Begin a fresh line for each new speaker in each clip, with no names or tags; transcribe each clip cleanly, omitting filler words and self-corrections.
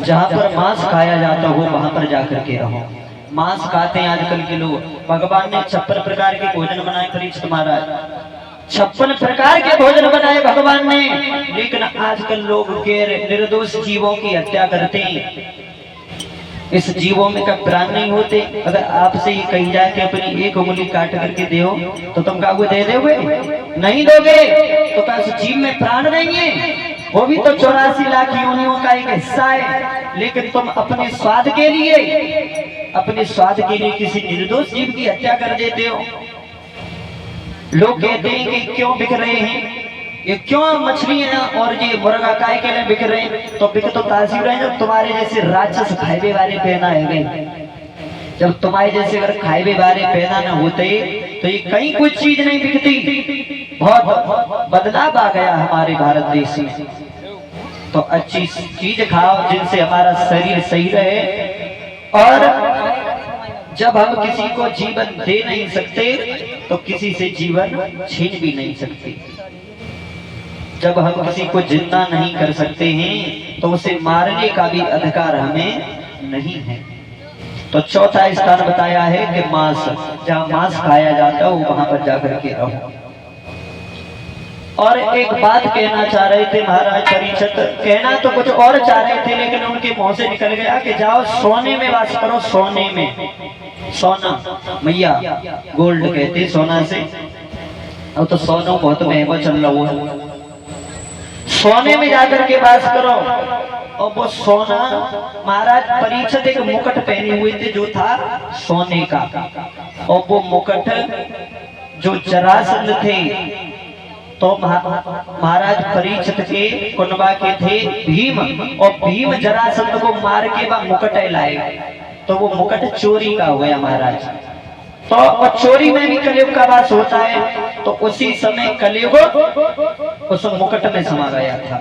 जहाँ पर मांस खाया जाता हो वहां पर जाकर के रहो। मांस खाते हैं आजकल के लोग। भगवान ने 56 प्रकार के भोजन बनाए परीक्षित महाराज, 56 प्रकार के भोजन बनाए भगवान ने, लेकिन आजकल लोग निर्दोष जीवों की हत्या करते हैं। इस जीवों में कब प्राण नहीं होते। अगर आपसे ये कही जाए कि अपनी एक उंगली काट करके दो तो तुम कागू दे दोगे? नहीं दोगे। तो क्या उस जीव में प्राण नहीं है? वो भी तो 84 लाख योनियों का एक हिस्सा है, लेकिन तुम अपने स्वाद के लिए किसी निर्दोष जीव की हत्या कर देते हो। लोग कहते हैं कि क्यों बिक रहे हैं, ये क्यों मछलियां और ये मुर्गा काय के लिए बिक रहे हैं? तो बिक तो तासीर रहे जब तुम्हारे जैसे राक्षस खाइबे वाले पैदा है गए। जब तुम्हारे जैसे अगर खाइबे वाले पैदा न होते तो ये कहीं कुछ चीज नहीं बिकती। बहुत बदलाव आ गया हमारे भारत देश में। तो अच्छी चीज खाओ जिनसे हमारा शरीर सही रहे। और जब हम किसी को जीवन दे नहीं सकते तो किसी से जीवन छीन भी नहीं सकते। जब हम किसी को जिंदा नहीं कर सकते हैं तो उसे मारने का भी अधिकार हमें नहीं है। तो चौथा स्थान बताया है कि मांस, जहाँ मांस खाया जाता हो वहां पर जाकर के रहो। और एक बात कहना चाह रहे थे महाराज परीक्षित, कहना तो कुछ और चाह रहे थे लेकिन उनके मुंह से निकल गया कि जाओ सोने में वास करो। सोने में, सोना मैया गोल्ड कहते सोना से। अब तो सोना बहुत महंगा चल रहा है। सोने में जाकर के वास करो। और वो सोना, महाराज परीक्षित एक मुकुट पहने हुए थे जो था सोने का। और वो मुकुट जो जरासंध थे, तो महाराज परीक्षित के कुनबा के थे भीम, और भीम जरासंध को मार के वह मुकुट लाए। तो वो मुकुट चोरी का हुआ महाराज। तो चोरी में भी कलयुग का वास होता है। तो उसी समय कलयुग उस मुकुट में समा गया था।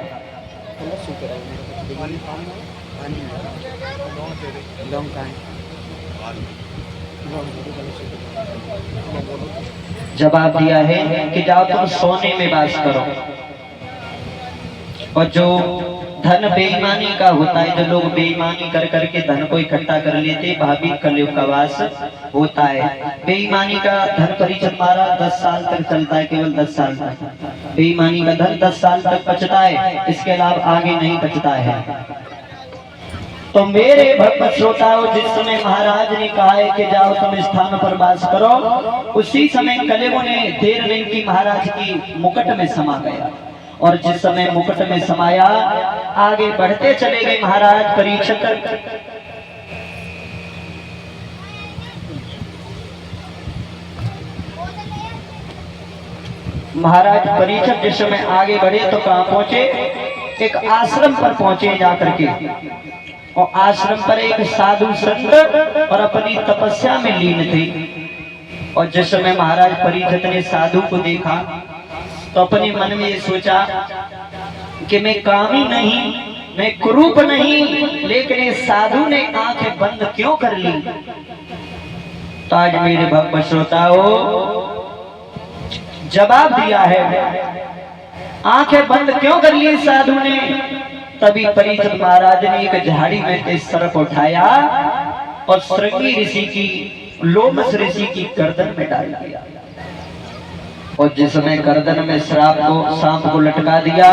जवाब दिया है कि जाओ तुम सोने में वास करो। और जो धन बेईमानी का होता है, जो लोग बेईमानी कर करके धन को इकट्ठा कर लेते, वह भी कलयुग का वास होता है। बेईमानी का धन परीक्षित मारा 10 साल तक चलता है, केवल 10 साल तक बेईमानी का धन 10 साल तक बचता है, इसके अलावा आगे नहीं बचता है। तो मेरे भक्त श्रोताओं, जिस समय महाराज ने कहा है कि जाओ तुम स्थान पर वास करो, उसी समय कलयुग ने देर नहीं की, महाराज की मुकुट में समा गया। और जिस समय मुकुट में समाया, आगे बढ़ते चले गए महाराज परीक्षित। महाराज परीक्षित जिस समय आगे बढ़े तो कहां पहुंचे? एक आश्रम पर पहुंचे जाकर के। और आश्रम पर एक साधु संत और अपनी तपस्या में लीन थे। और जिस समय महाराज परीक्षित ने साधु को देखा तो अपने मन में ये सोचा कि मैं कामी नहीं, मैं कुरूप नहीं, लेकिन इस साधु ने आंखें बंद क्यों कर ली? तो आज मेरे भक्त श्रोताओं, जवाब दिया है, आंखें बंद क्यों कर ली साधु ने? तभी परीक्षित महाराज ने एक झाड़ी में से सर्प उठाया और श्रृंगी ऋषि की, लोमस ऋषि की गर्दन में डाल दिया। और जिस समय गर्दन में सांप को लटका दिया,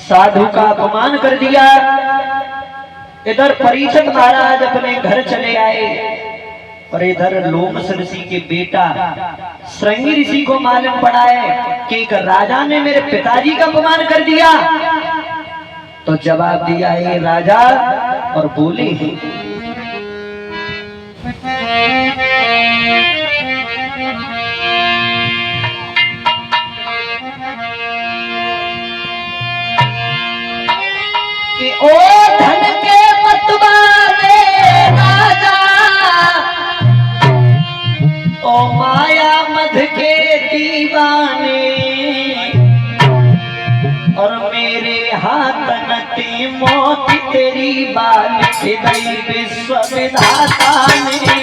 साधु का अपमान कर दिया। इधर परीक्षित महाराज अपने घर चले आए और इधर लोमस ऋषि के बेटा श्रृंगी ऋषि को मालूम पड़ा है कि एक राजा ने मेरे पिताजी का अपमान कर दिया। तो जवाब दिया ये राजा और बोले कि ओ धन के मतवाले राजा, ओ माया मध के दीवाने, और मेरे हाथ नती मोती तेरी बाल खिलाई विश्व विधाता ने।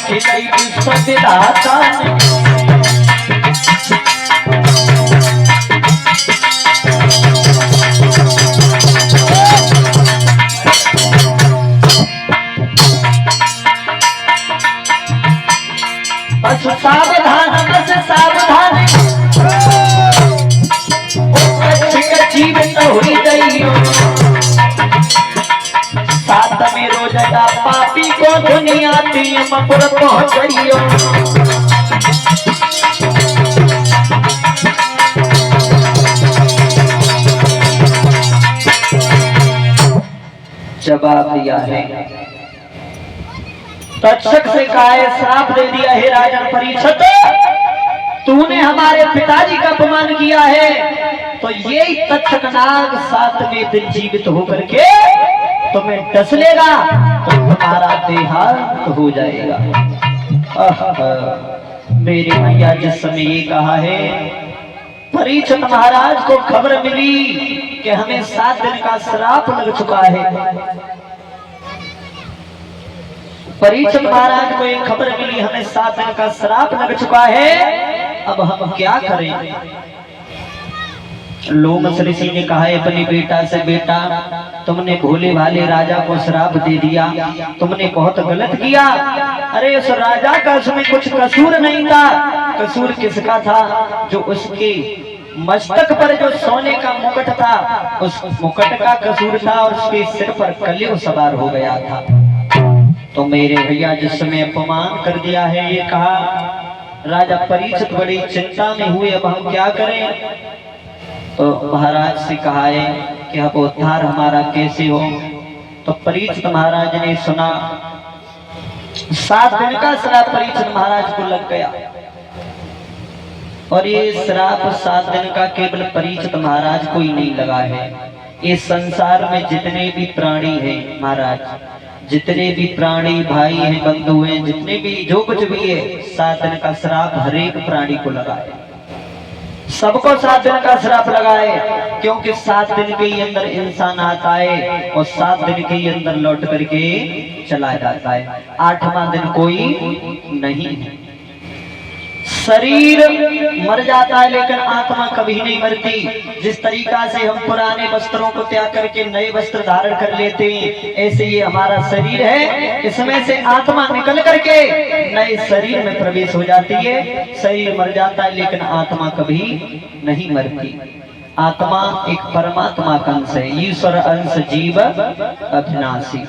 खिलाई विश्व विधाता बस सावधान बस सावधान जीवित हुई गई साथ में रोजगा पापी को दुनिया मपुर पहुंच गई जवाब दिया है तक्षक से कहा है श्राप दे दिया है राजन परीक्षित तूने हमारे पिताजी का अपमान किया है तो यही तक्षक नाग 7वें दिन जीवित होकर के तुम्हें डस लेगा तो तुम्हारा देहांत हो जाएगा। मेरे भैया जिस समय ये कहा है परीक्षित महाराज को खबर मिली कि हमें 7 दिन का श्राप लग चुका है। परीक्षित महाराज को एक खबर मिली हमें 7 दिन का श्राप लग चुका है, अब हम क्या करें। लोमस ऋषि ने कहा है अपने बेटा से बेटा तुमने भोले भाले राजा को श्राप दे दिया, तुमने बहुत गलत किया। अरे उस राजा का उसमें कुछ कसूर नहीं था, कसूर किसका था जो उसके मस्तक पर जो सोने का मुकुट था उस मुकुट का कसूर था और उसके सिर पर कलयुग सवार हो गया था। तो मेरे भैया जिस समय अपमान कर दिया है ये कहा राजा परीक्षित बड़ी चिंता में हुए अब हम क्या करें। तो महाराज से कहा है कि अब उद्धार हमारा कैसे हो। तो परीक्षित महाराज ने सुना 7 दिन का श्राप परीक्षित महाराज को लग गया और ये श्राप 7 दिन का केवल परीक्षित महाराज को ही नहीं लगा है, इस संसार में जितने भी प्राणी हैं महाराज, जितने भी प्राणी भाई हैं बंधु हैं जितने भी जो कुछ भी है 7 दिन का श्राप हर एक प्राणी को लगा है, सबको 7 दिन का श्राप लगा है। क्योंकि 7 दिन के ही अंदर इंसान आता है और 7 दिन के ही अंदर लौट करके चला जाता है, 8वां दिन कोई नहीं है। शरीर मर जाता है लेकिन आत्मा कभी नहीं मरती। जिस तरीका से हम पुराने वस्त्रों को त्याग करके नए वस्त्र धारण कर लेते हैं ऐसे ये हमारा शरीर है, इसमें से आत्मा निकल करके नए शरीर में प्रवेश हो जाती है। शरीर मर जाता है लेकिन आत्मा कभी नहीं मरती। आत्मा एक परमात्मा का अंश है, ईश्वर अंश जीव अविनाशी।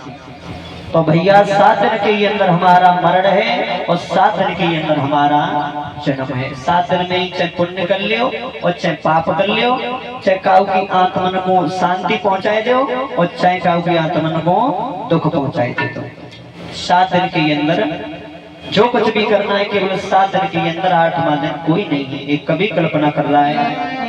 तो भैया 7 दिन के अंदर हमारा मरण है और 7 दिन के अंदर हमारा जन्म है। 7 दिन में ही चाहे पुण्य कर लियो और चाहे पाप कर लियो, चाहे काऊ की आत्मन को शांति पहुंचाए दो और चाहे काऊ की आत्मन को दुख पहुंचाए दे दो। 7 दिन के अंदर जो कुछ भी करना है केवल 7 दिन के अंदर, 8वां दिन कोई नहीं है। एक कवि कल्पना कर रहा है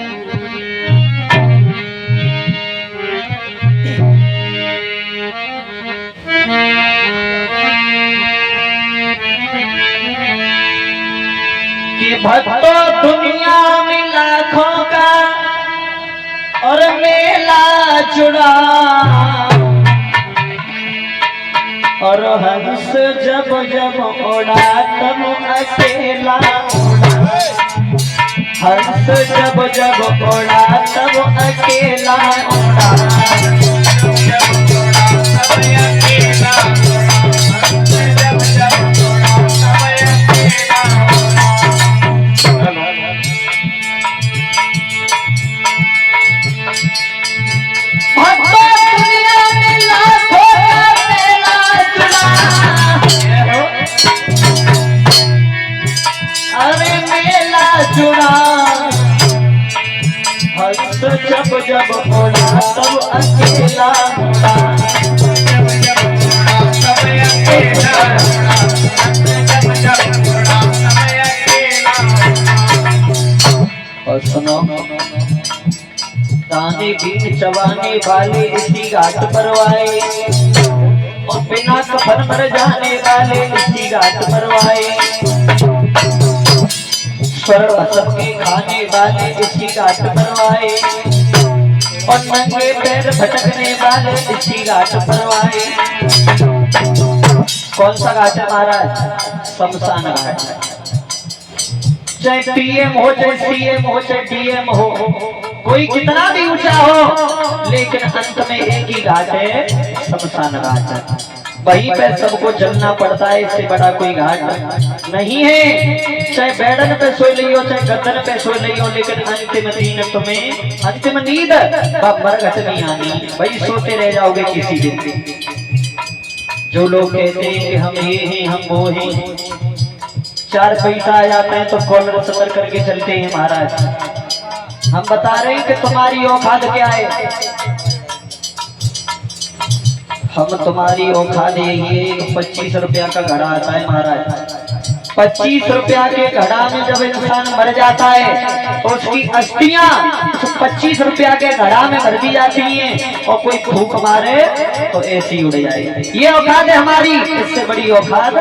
कि भक्तों दुनिया में लाखों का और मेला जुड़ा और हंस जब जब उड़ा तब अकेला, हंस जब जब उड़ा तब अकेला उड़ा। जब जब उड़ा तब अकेला उड़ा, और सुनो दाने बीन चबाने वाले इसी घाट पर आए और बिना कफन मर जाने वाले इसी घाट पर आए, स्वर्ण सबके खाने वाले इसी घाट पर आए और नंगे पैर भटकने वाले इसी घाट पर आए। कौन सा घाट है महाराज? शमशान घाट। चाहे पीएम हो, चाहे सीएम हो, चाहे डीएम हो, कोई कितना भी ऊंचा हो, लेकिन अंत में एक ही घाट है, शमशान घाट है। वहीं पे सबको जलना पड़ता है, इससे बड़ा कोई घाट नहीं है। चाहे बैठन पे सोई लियो, चाहे गद्दन पे सोई लियो, लेकिन अंतिम दिन तुम्हें अंतिम नींद मरघट नहीं आनी, वही सोते रह जाओगे किसी दिन। जो लोग कहते हैं कि हम ये हैं, हम वो हैं, चार पैसा आ जाते हैं तो कॉलर सतर करके चलते हैं महाराज। हम बता रहे हैं कि तुम्हारी औकात क्या है। हम तुम्हारी औकात ये 25 रुपया का घड़ा आता है महाराज। 25 रुपया के घड़ा में जब इंसान मर जाता है तो उसकी अस्थियां 25 रुपया के घड़ा में भर दी जाती हैं, और कोई फूंक मारे तो ऐसी उड़ जाएगी। ये औकात है हमारी, इससे बड़ी औकात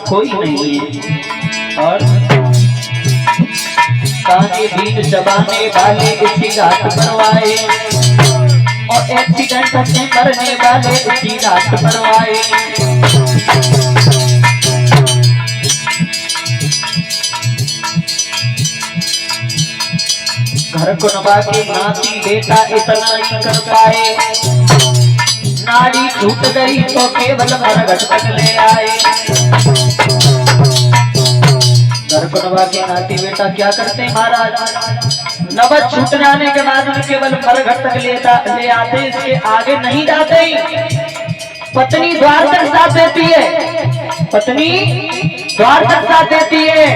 कोई नहीं है। और ताने बीन जबाने वाले इसी घाट बनवाए, और एक्सीडेंट से मरने वाले इसी घाट बनवाए। घर कुनबा के नाती बेटा इतना ही कर पाए, नाड़ी छूट गई तो केवल मरघट तक ले आए। घर कुनबा के नाती बेटा क्या करते महाराज? नवत छूट जाने के बाद में केवल मरघट तक ले आते, इसके आगे नहीं जाते। पत्नी द्वार तक साथ देती है, पत्नी द्वार तक साथ देती है,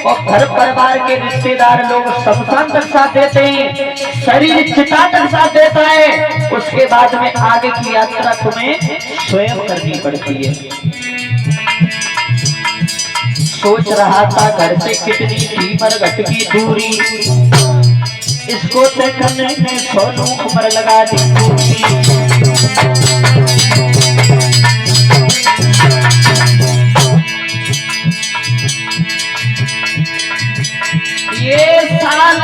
और घर परिवार के रिश्तेदार लोग शमशान तक साथ देते हैं, शरीर चिता तक साथ देता है। उसके बाद में आगे की यात्रा तुम्हें स्वयं करनी पड़ती है। सोच रहा था घर से कितनी थी मरघट की दूरी, इसको तय करने में सोनू उम्र लगा दी पूरी। ये साल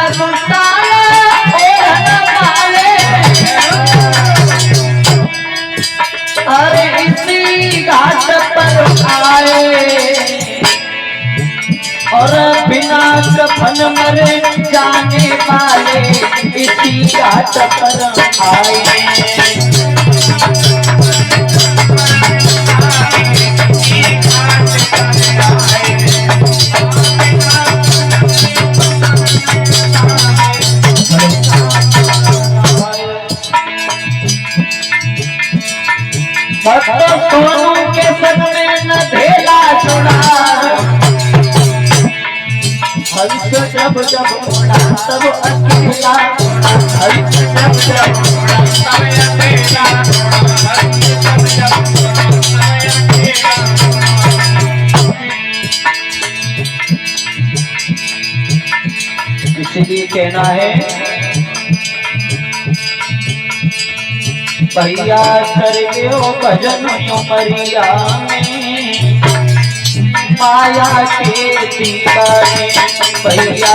अरे इसी घाट पर आए, और बिना कफन मरे जाने वाले इसी घाट पर आए। भक्त सोनू के संग में न ढेला छुड़ा, हंस जब जब उड़ा तब अकेला, हंस जब जब उड़ा तब अकेला, हंस जब जब उड़ा तब अकेला। इसलिए कहना है भैया करके ओ भजन उमरिया में, माया के दीवाने भैया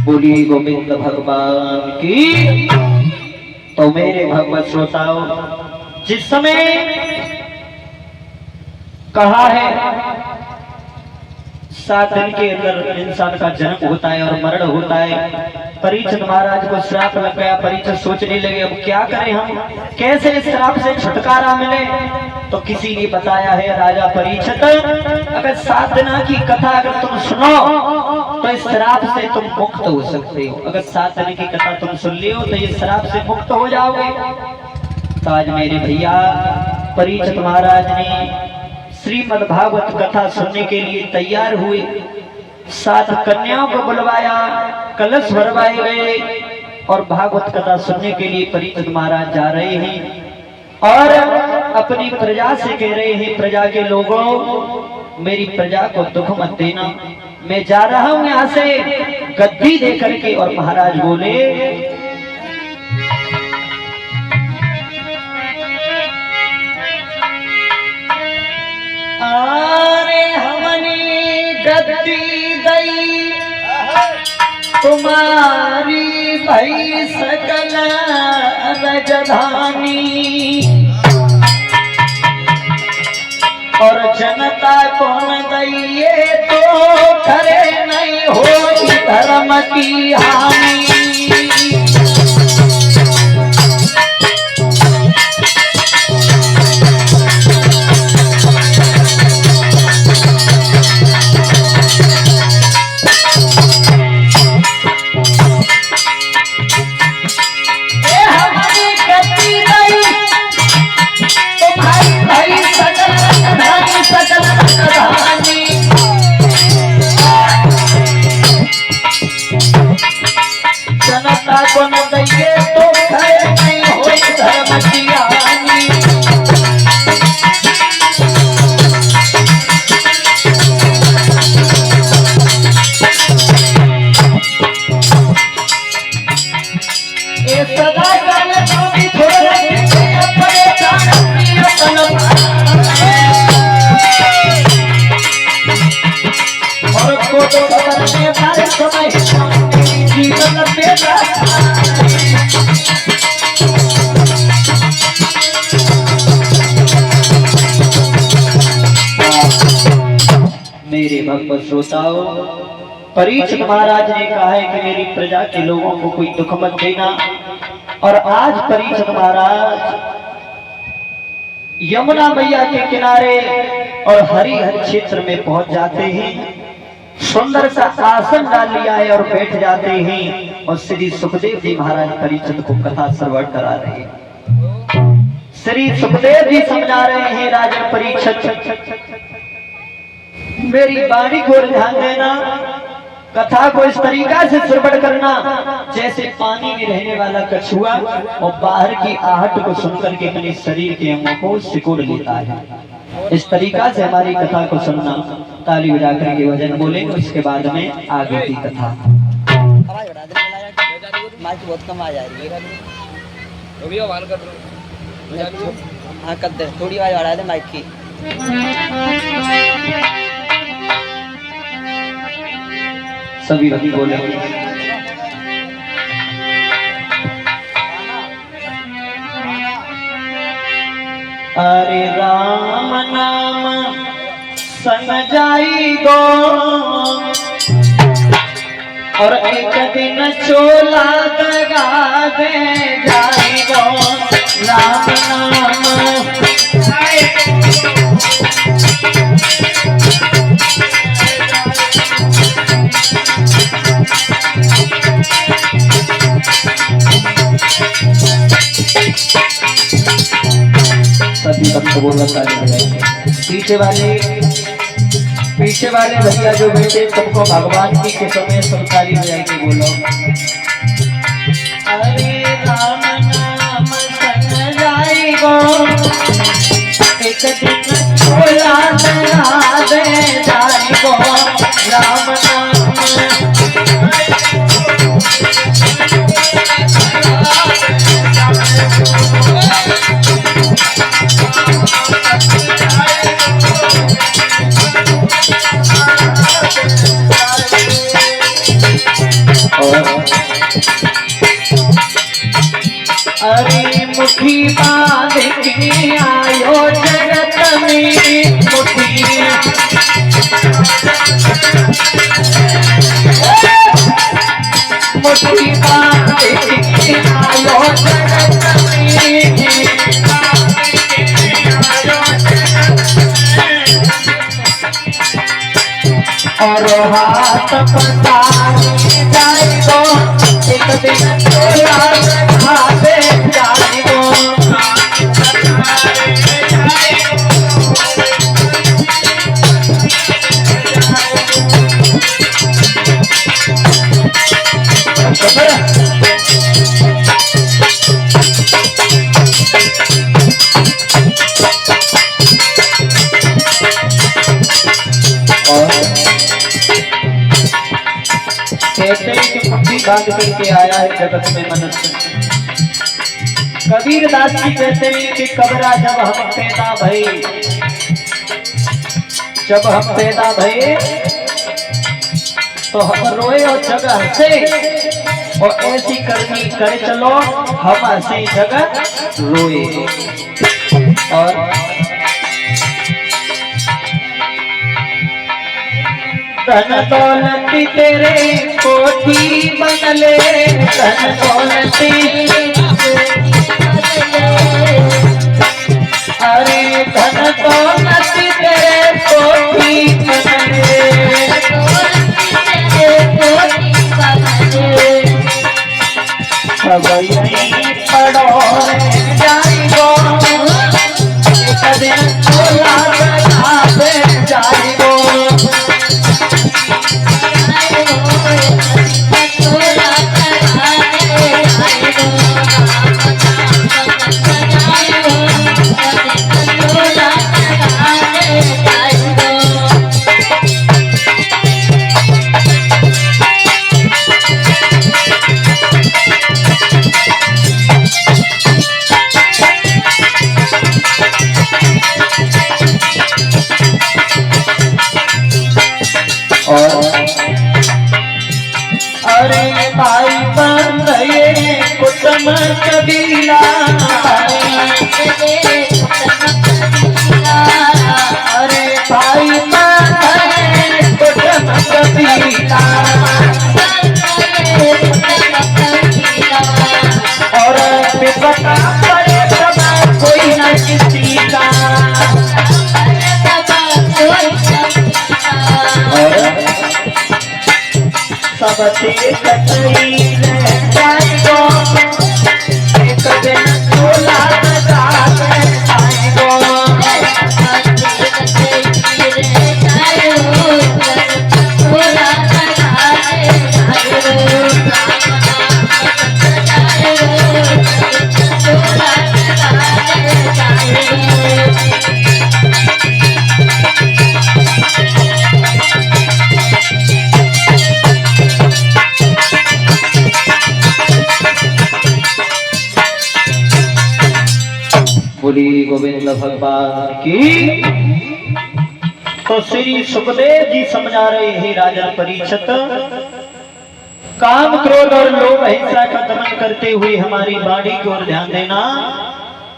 बोलिए गोविंद भगवान की। तो मेरे भगवत श्रोताओं, जिस समय कहा है 7 दिन के अंदर इंसान का जन्म होता है और मरण होता है, परीक्षित महाराज को श्राप लग गया। परीक्षित सोचने लगे अब क्या करें, हम कैसे इस श्राप से छुटकारा मिले। तो किसी ने बताया है राजा परीक्षित, अगर 7 दिन की कथा अगर तुम सुनो तो इस श्राप से तुम मुक्त हो सकते हो। अगर 7 दिन की कथा तुम सुन लियो तो इस श्राप से मुक्त हो जाओगे। तो आज मेरे भैया परीक्षित महाराज ने श्रीमद् भागवत कथा सुनने के लिए तैयार हुए। 7 कन्याओं को बुलवाया, कलश भरवाए गए, और भागवत कथा सुनने के लिए परीक्षित महाराज जा रहे हैं और अपनी प्रजा से कह रहे हैं, प्रजा के लोगों, मेरी प्रजा को दुख मत देना, मैं जा रहा हूं यहां से गद्दी दे करके। और महाराज बोले गई तुम्हारी भई सकल राजधानी और जनता कौन गई ये तो करे नहीं हो धर्म की हानि। जनता को न दइए तो खैर नहीं होई धर्म की हानि। ये सदा काले स्वामी थोड़े अपने चाणक्य और को तो करने वाले समय जीवन बेटा मेरे भक्त श्रोताओं, परीक्षित महाराज ने कहा है कि मेरी प्रजा के लोगों को कोई दुख मत देना। और आज परीक्षित महाराज यमुना मैया के किनारे और हरिहर क्षेत्र में पहुंच जाते हैं। सुंदर सा आसन डाल लिया है और बैठ जाते हैं और श्री सुखदेव जी महाराज परीक्षित को कथा श्रवण करा रहे हैं। श्री सुखदेव जी समझा रहे हैं राजा परीक्षित, मेरी वाणी को ध्यान देना, कथा को इस तरीका से श्रवण करना जैसे पानी में रहने वाला कछुआ और बाहर की आहट को सुनकर के अपने शरीर के अंगों को सिकोड़ लेता है। इस तरीका से हमारी कथा को सुनना। ताली बजाकर के वजन बोलेंगे, उसके बाद में आगे की कथा।
बहुत कम आ जा रही है, हाँ कर दे, थोड़ी आवाज बढ़ा दे माइक की।
सभी भक्ति बोलेंगे। अरे राम नाम संग जाई गो और एक दिन चोला दगा दे जाई गो। राम नाम सभी भक्त बोलना चालू जाएंगे। पीछे वाले भैया जो बैठे सबको भगवान की कसम में सब ताली बजाएंगे। बोलो अरे राम नाम संग जाई गो एक दिन चोला दगा दे जाई गो। राम नाम अरे मुट्ठी बांध के आयो जगत में मुट्ठी बांध के आयो जगत में और हाथ पसारी जाए तो एक दिन चोला दगा दे जाए गो। कहते हैं कि मुट्ठी बांध करके आया है जगत में मनुष्य। कबीर दास जी कहते हैं कि कबरा जब हम पैदा भये तो हम रोए और जगह से और ऐसी करनी करे चलो हम ऐसी जगह रोए। और धन दौलती तेरे कोठी बनले, धन दौलती अरे धन दौलती तेरे कोठी बनले, सब यहीं पड़ो जाइगो, एक दिन चोला पे जाइगो। अरे भाई बन ये कुटुंब कबीला, अरे भाई बन कुटुंब कबीला, और विपदा पड़े तब कोई न किसी का, सबसे कतई जाइगो, एक दिन चोला जाइगो। बोली गोविंद भगवान की। तो श्री सुखदेव जी समझा रहे हैं राजा परीक्षित, काम क्रोध और लोभ हिंसा का दमन करते हुए हमारी वाणी की ओर ध्यान देना,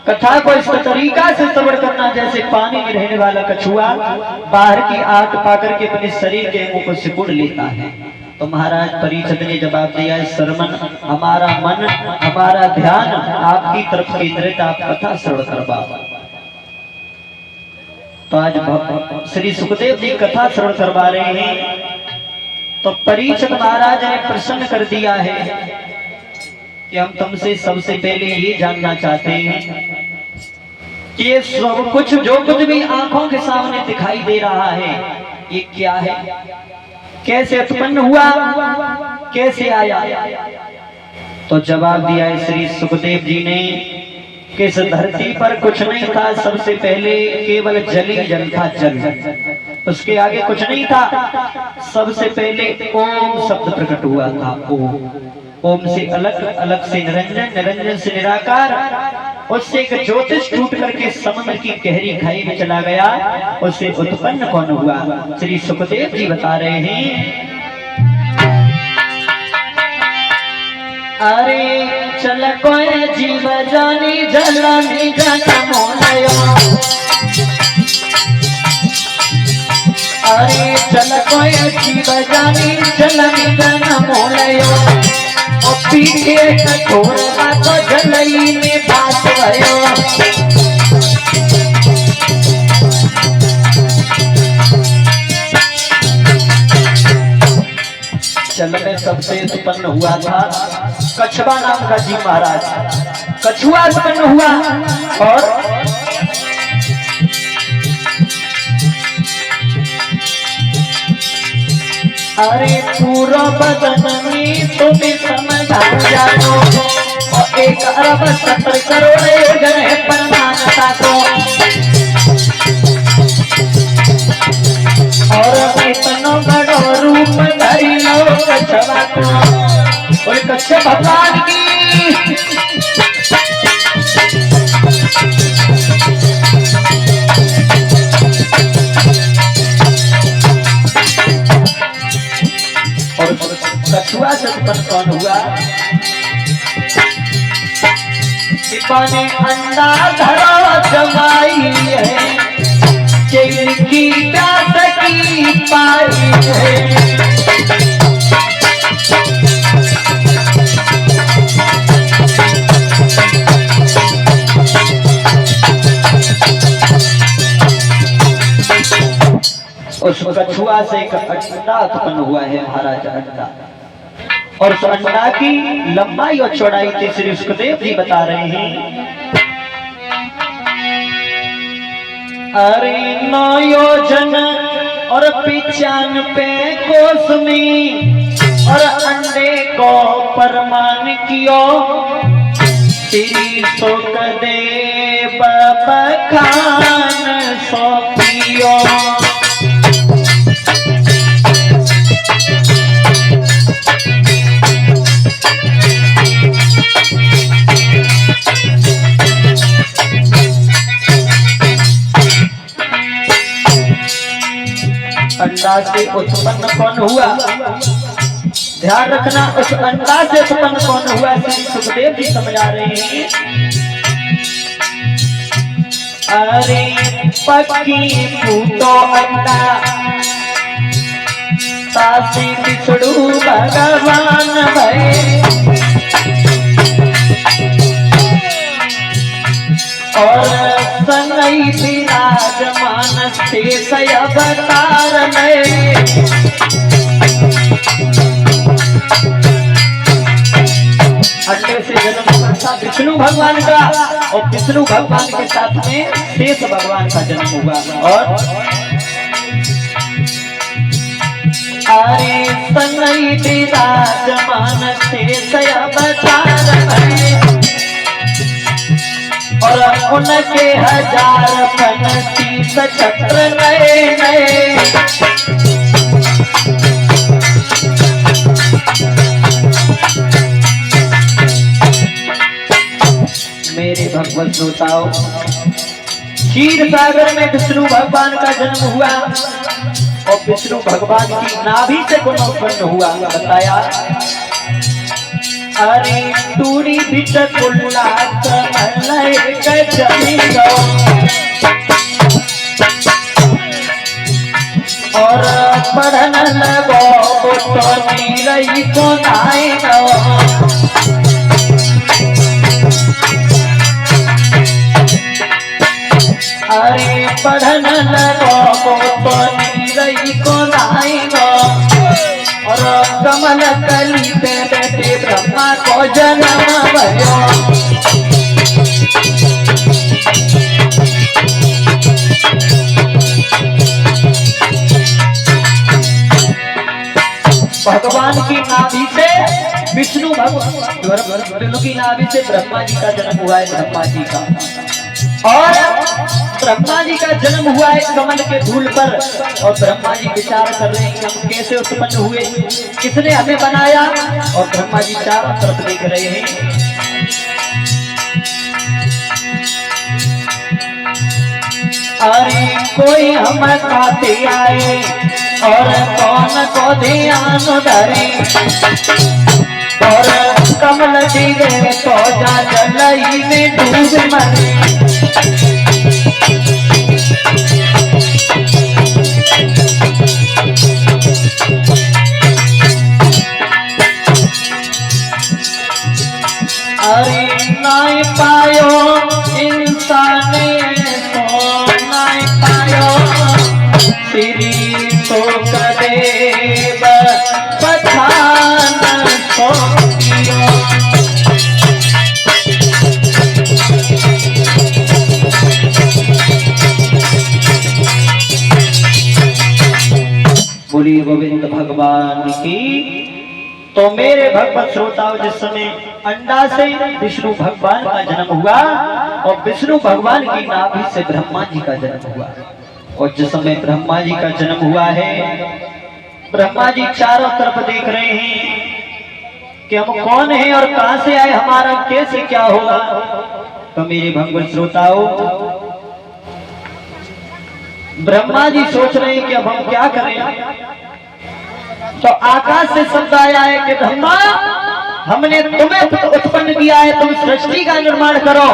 कथा को इस तरीका से श्रवण करना जैसे पानी में रहने वाला कछुआ बाहर की आग पाकर के अपने शरीर के मुंह को सिकुड़ लेता है। तो महाराज परीक्षित ने जवाब दिया, श्रवण हमारा मन हमारा ध्यान आपकी तरफ केंद्रित, आप कथा श्रवण करवाओ। तो आज श्री सुखदेव जी कथा श्रवण करवा रहे हैं। तो परीक्षित महाराज ने प्रश्न कर दिया है कि हम तुमसे सबसे पहले ये जानना चाहते हैं कि ये सब कुछ जो कुछ भी आंखों के सामने दिखाई दे रहा है ये क्या है, कैसे उत्पन्न हुआ, कैसे आया। तो जवाब दिया है श्री सुखदेव जी ने कि इस धरती पर कुछ नहीं था, सबसे पहले केवल जल ही जल था, जल, उसके आगे कुछ नहीं था। सबसे पहले ओम शब्द प्रकट हुआ था, ओम से अलग, अलग से निरंजन, निरंजन से निराकार, उससे एक ज्योतिष टूट करके समुद्र की गहरी खाई में चला गया, उससे उत्पन्न कौन हुआ। श्री सुखदेव जी बता रहे हैं, अरे चल कोई जीव जानी जलनी जनमो नयो, अरे चल कोई जीव जानी जलनी जनमो नयो, पीछे कठोर तो जलई में बात भयो। चल में सबसे उत्पन्न हुआ था कछुआ नाम का जी महाराज, कछुआ उत्पन्न हुआ और अरे पूरा बदन में तुम्हें समझा जानो, और 1 अरब 70 करोड़ योजन है परमानता को, और इतना बड़ा रूप धरी लो कछुआ को, और कछुआ भगवान की। बने अंडा धरो जमाई है, जिनकी प्यास की पाई है। उस कछुआ से एक अंडा उत्पन्न हुआ है महाराज, अंडा। और उस अंडा की लंबाई और चौड़ाई श्री सुखदेव जी बता रहे हैं। अरे 9 योजन और 95 कोस में, और अंडे को परमान कियो, श्री सुखदेव बखान सौंपियो। अंडा से उत्पन्न कौन हुआ? ध्यान रखना, उस अंडा से उत्पन्न कौन हुआ? श्री सुखदेव जी समझा रहे हैं। अरे पक्की फूटो अंडा, तासी बिछड़ू भगवान भय, और संगई विराजमान शेष अवतार में। अंडे से जन्म हुआ था विष्णु भगवान का, और विष्णु भगवान के साथ में शेष भगवान का जन्म हुआ। और अरे संगई विराजमान शेष अवतार में, और उनके 1000 फन शीश चक्र नए नए। मेरे भगवत श्रोताओं, क्षीर सागर में विष्णु भगवान का जन्म हुआ, और विष्णु भगवान की नाभि से कौन उत्पन्न हुआ? बताया। अरे टूरी बिच कुल्ला कमलय गजनी गो, और पढ़न लगो तो नीरई को नाई गो। अरे पढ़न लगो तो नीरई को नाई गो, और कमल कली पे बैठे ब्रह्मा को जन्म भयो। भगवान की नाभि से विष्णु भगवान की नाभि से ब्रह्मा जी का जन्म हुआ है, ब्रह्मा जी का। और ब्रह्मा जी का जन्म हुआ है कमल के धूल पर, और ब्रह्मा जी विचार कर रहे हैं कि हम कैसे उत्पन्न हुए, किसने हमें बनाया। और ब्रह्मा जी चारों तरफ देख रहे हैं। अरे कोई हम खाते आए, और कौन को ध्यान धरे, और कमल जी गए तो जा जलई में डूब मरे। अरे नाय पायो इंसान तो नाय पायो, श्री सुखदेव बखान सौंपियो। बोली गोविंद भगवान की। तो मेरे भगवत श्रोताओं, जिस समय अंडा से विष्णु भगवान का जन्म हुआ, और विष्णु भगवान की नाभि से ब्रह्मा जी का जन्म हुआ, और जिस समय ब्रह्मा जी का जन्म हुआ है, ब्रह्मा जी चारों तरफ देख रहे हैं कि हम कौन हैं और कहां से आए, हमारा कैसे क्या होगा। तो मेरे भगवत श्रोताओं, ब्रह्मा जी सोच रहे हैं कि अब हम क्या करें। तो आकाश से शब्द आया है कि ब्रह्मा हमने तुम्हें उत्पन्न किया है, तुम सृष्टि का निर्माण करो।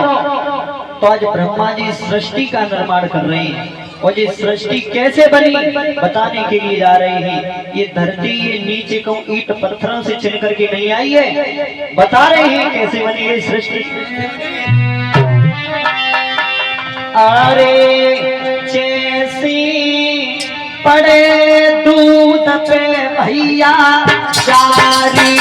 तो आज ब्रह्मा जी सृष्टि का निर्माण कर रहे हैं और ये सृष्टि कैसे बनी बताने के लिए जा रहे हैं। ये धरती ये नीचे को ईंट पत्थरों से चुन करके नहीं आई है, बता रहे हैं कैसे बनी ये सृष्टि। अरे जैसी पड़े दूध पे भैया जारी,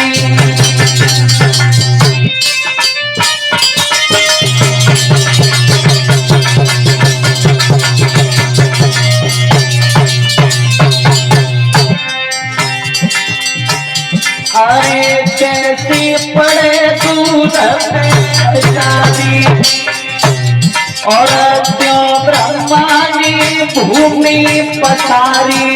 अरे कैसी पड़े दूध पे जारी, और क्यों ब्रह्मा ने भूमि पसारी।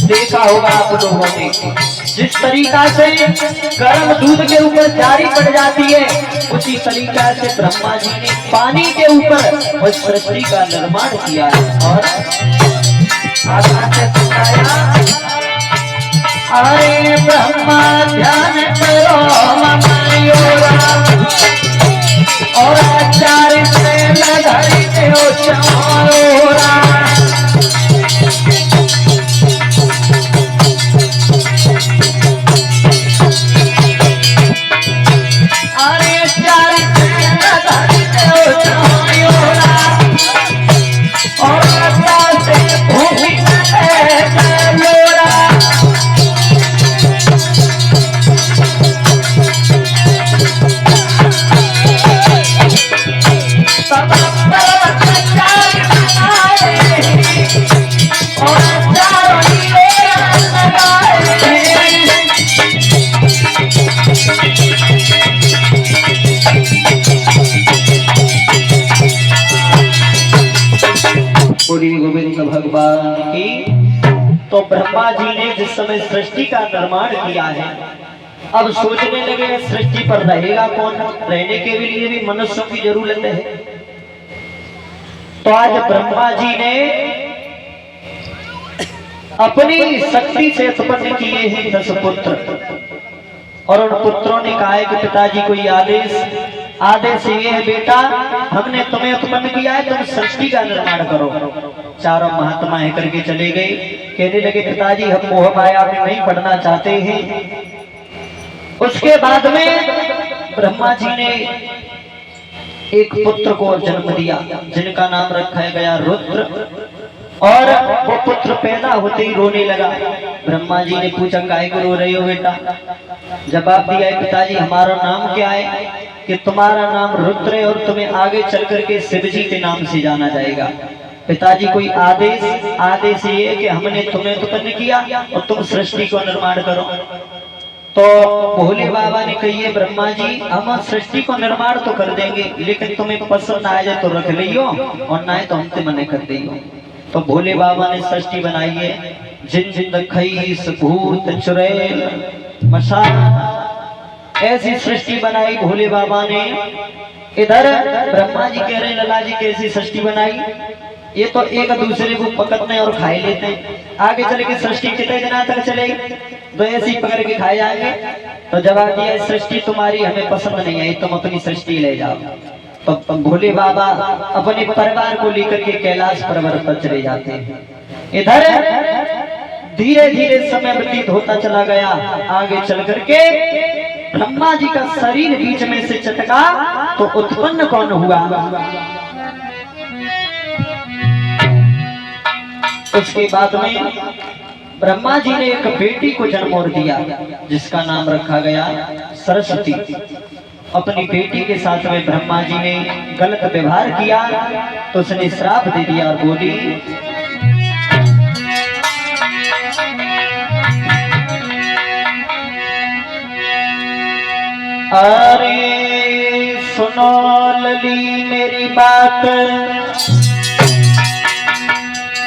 देखा होगा आप लोगों ने जिस तरीका से गर्म दूध के ऊपर जारी पड़ जाती है, उसी तरीका से ब्रह्मा जी ने पानी के ऊपर उस सृष्टि का निर्माण किया है। और आसान से सुनाया, अरे ब्रह्मा ध्यान करो ममयोरा, और आचार्य से लधरी देव चमोरा। अरे आचार्य से लधरी देव चमोरा, और आकाश से भूमि लोरा। गोविंद भगवान की। तो ब्रह्मा जी ने जिस समय सृष्टि का निर्माण किया है, अब सोचने लगे सृष्टि पर रहेगा कौन, रहने के लिए भी मनुष्यों की जरूरत है। तो आज ब्रह्मा जी ने अपनी शक्ति से उत्पन्न किए हैं 10 पुत्र, और उन पुत्रों ने कहा है कि पिताजी कोई आदेश ये है बेटा, हमने तुम्हें उत्पन्न किया है, तुम सृष्टि का निर्माण करो। चारों महात्मा है करके चले गए, कहने लगे पिताजी हम मोह माया में नहीं पढ़ना चाहते हैं। उसके बाद में ब्रह्मा जी ने एक पुत्र को जन्म दिया जिनका नाम रखा गया रुद्र, और वो पुत्र पैदा होते ही रोने लगा। ब्रह्मा जी ने पूछा काहे को रो रहे हो बेटा? जवाब दिया है पिताजी हमारा नाम क्या है कि तुम्हारा नाम रुद्र है और तुम्हें आगे चल करके शिव जी के नाम से जाना जाएगा। पिताजी कोई आदेश ये है कि हमने तुम्हें उत्पन्न किया और तुम सृष्टि को निर्माण करो। तो भोले बाबा ने कही ब्रह्मा जी हम सृष्टि को निर्माण तो कर देंगे, लेकिन तुम्हें पसंद आ जाए तो रख लियो और ना तो हमसे मना कर दियो। तो भोले बाबा ने सृष्टि बनाई है, जिन जिन खईस भूत चुड़ैल मशान, ऐसी सृष्टि बनाई भोले बाबा ने। इधर ब्रह्मा जी कह रहे लला जी कैसी सृष्टि बनाई, ये तो एक दूसरे को पकड़ने और खाए लेते हैं, आगे चले के सृष्टि कितने दिनों तक चलेगी, तो ऐसे ही पकड़ के खाए जाएंगे। तो जवाब दिया सृष्टि तुम्हारी हमें पसंद नहीं आई, तुम अपनी सृष्टि ले जाओ। तो भोले बाबा अपने परिवार को लेकर के कैलाश पर्वत पर चले जाते हैं। इधर धीरे धीरे समय व्यतीत होता चला गया, आगे चल करके ब्रह्मा जी का शरीर बीच में से चटका तो उत्पन्न कौन हुआ? उसके बाद में ब्रह्मा जी ने एक बेटी को जन्म और दिया जिसका नाम रखा गया सरस्वती। अपनी बेटी के साथ में ब्रह्मा जी ने गलत व्यवहार किया तो उसने श्राप दे दिया और बोली अरे सुनो लली मेरी बात,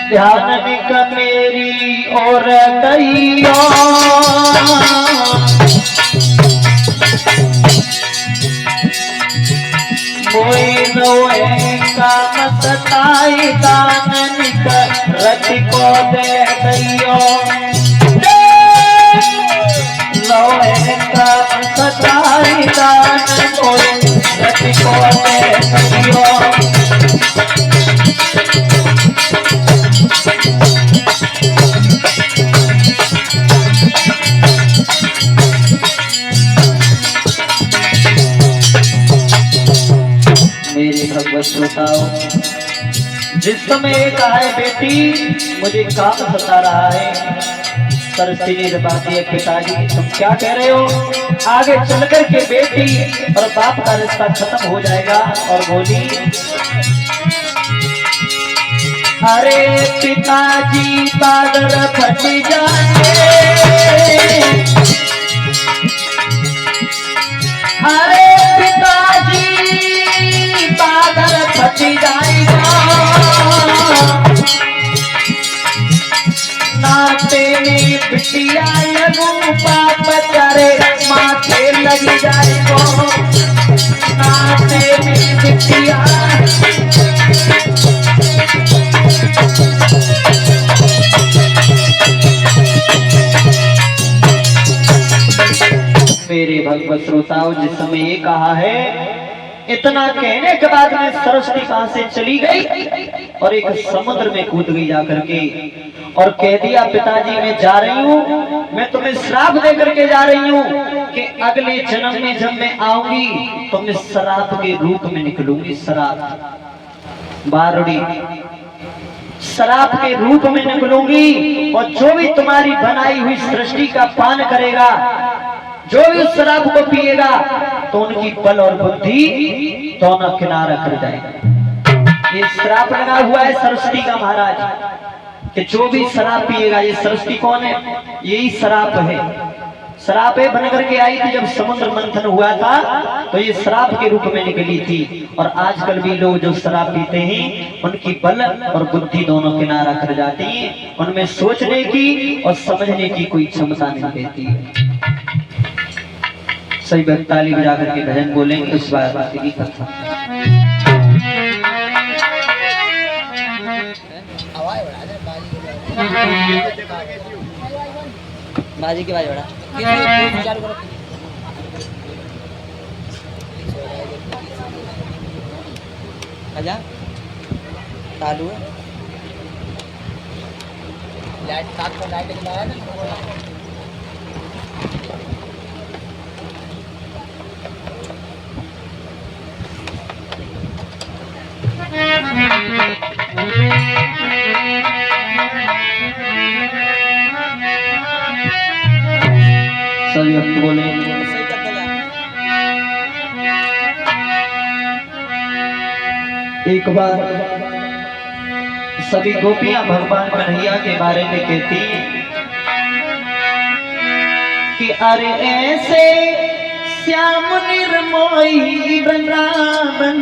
ध्यान निक मेरी और कहियो, कोई रोए का सताई दान रति को दे दैयो लोहे का सताई दान रति को दे दैयो भगवत श्रोताओ, जिस समय कहा है बेटी मुझे काम सता रहा है, सरस्वती ने जवाब दिया पिताजी तुम क्या कह रहे हो, आगे चल कर के बेटी और बाप का रिश्ता खत्म हो जाएगा। और बोली अरे पिताजी बादल फट जाए, अरे पिताजी बादल फट जाएगा, नाते में बिटिया लगू पाप करे माथे लग जाएगा, नाते में बिटिया मेरे भगवत श्रोताओं, जिस समय ये कहा है इतना कहने के बाद में सरस्वती कहां से चली गई और एक समुद्र में कूद गई जाकर के और कह दिया पिताजी मैं जा रही हूँ, मैं तुम्हें श्राप दे करके जा रही हूँ कि अगले जन्म में जब मैं आऊंगी तो मैं श्राप के रूप में निकलूंगी। श्राप बारुड़ी श्राप के रूप में निकलूंगी और जो भी तुम्हारी बनाई हुई सृष्टि का पान करेगा, जो भी उस शराब को पिएगा तो उनकी बल और बुद्धि दोनों किनारा कर जाएगा। ये श्राप लगा हुआ है सरस्वती का महाराज कि जो भी शराब पिएगा, ये सरस्वती कौन है, यही श्राप है। श्राप बन करके आई थी जब समुद्र मंथन हुआ था तो ये श्राप के रूप में निकली थी। और आजकल भी लोग जो शराब पीते हैं उनकी बल और बुद्धि दोनों किनारा कर जाती है, उनमें सोचने की और समझने की कोई क्षमता नहीं रहती है। सही बात, ताली बजा करके भजन बोलेंगे उस बात की कथा।
बाजी की आवाज बड़ा आजा चालू है लाइट साथ में लाइट लगाया ना
सभी भक्त बोले एक बार सभी गोपियां भगवान कन्हैया के बारे में कहती कि अरे ऐसे श्याम निर्मोही वृंदावन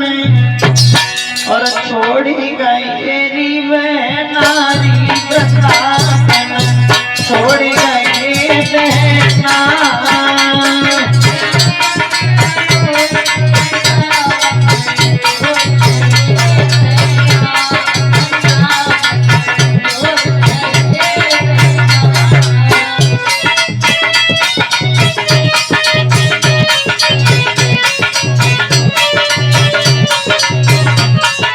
और छोड़ी गई वह नारी वृंदावन, छोड़ी गई